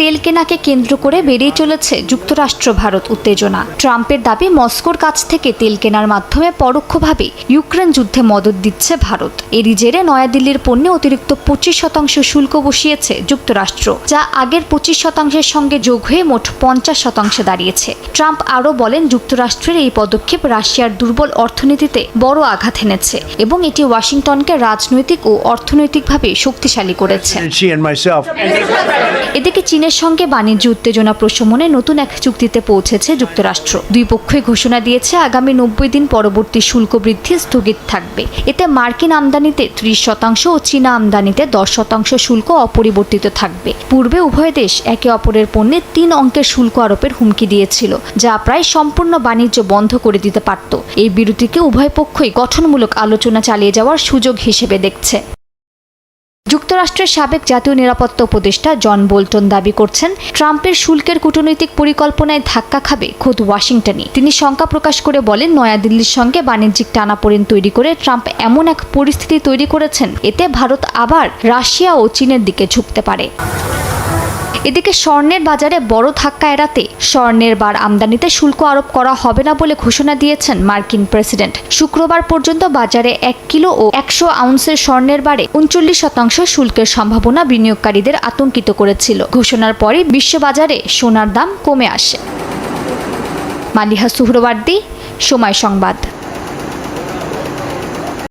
তেল কেনাকে কেন্দ্র করে বেড়েই চলেছে যুক্তরাষ্ট্র ভারত উত্তেজনা। ট্রাম্পের দাবি মস্কোর কাছ থেকে তেল কেনার মাধ্যমে পরোক্ষভাবে ইউক্রেন যুদ্ধে মদদ দিচ্ছে ভারত। এরই জেরে নয়াদিল্লির পণ্যে অতিরিক্ত 25% শুল্ক বসিয়েছে যুক্তরাষ্ট্র, যা আগের 25%-এর সঙ্গে যোগ হয়ে মোট 50% দাঁড়িয়েছে। ট্রাম্প আরও বলেন, যুক্তরাষ্ট্রের এই পদক্ষেপ রাশিয়ার দুর্বল অর্থনীতিতে বড় আঘাত এনেছে এবং এটি ওয়াশিংটনকে রাজনৈতিক ও অর্থনৈতিকভাবে শক্তিশালী করেছে। এদিকে চীনের সঙ্গে বাণিজ্য উত্তেজনা প্রশমনে নতুন এক চুক্তিতে পৌঁছেছে যুক্তরাষ্ট্র। দুই পক্ষই ঘোষণা দিয়েছে আগামী 90 দিন পরবর্তী শুল্ক বৃদ্ধি স্থগিত থাকবে। এতে মার্কিন আমদানিতে 30% ও চীনা আমদানিতে 10% শুল্ক অপরিবর্তিত থাকবে। পূর্বে উভয় দেশ একে অপরের পণ্যে 3 অঙ্কের শুল্ক আরোপের হুমকি দিয়েছিল, যা প্রায় সম্পূর্ণ বাণিজ্য বন্ধ করে দিতে পারত। এই বিরতিকে উভয় পক্ষই গঠনমূলক আলোচনা চালিয়ে যাওয়ার সুযোগ হিসেবে দেখছে। যুক্তরাষ্ট্রের সাবেক জাতীয় নিরাপত্তা উপদেষ্টা জন বোল্টন দাবি করছেন, ট্রাম্পের শুল্কের কূটনৈতিক পরিকল্পনায় ধাক্কা খাবে খোদ ওয়াশিংটনই। তিনি শঙ্কা প্রকাশ করে বলেন, নয়াদিল্লির সঙ্গে বাণিজ্যিক টানাপোড়েন তৈরি করে ট্রাম্প এমন এক পরিস্থিতি তৈরি করেছেন, এতে ভারত আবার রাশিয়া ও চীনের দিকে ঝুঁকতে পারে। এদিকে স্বর্ণের বাজারে বড় ধাক্কা এড়াতে স্বর্ণের বার আমদানিতে শুল্ক আরোপ করা হবে না বলে ঘোষণা দিয়েছেন মার্কিন প্রেসিডেন্ট। শুক্রবার পর্যন্ত বাজারে 1 কিলো ও 100 আউন্সের স্বর্ণের বারে 39% শুল্কের সম্ভাবনা বিনিয়োগকারীদের আতঙ্কিত করেছিল। ঘোষণার পরই বিশ্ববাজারে সোনার দাম কমে আসে। মালিহা সুহরওয়ার্দী, সময় সংবাদ।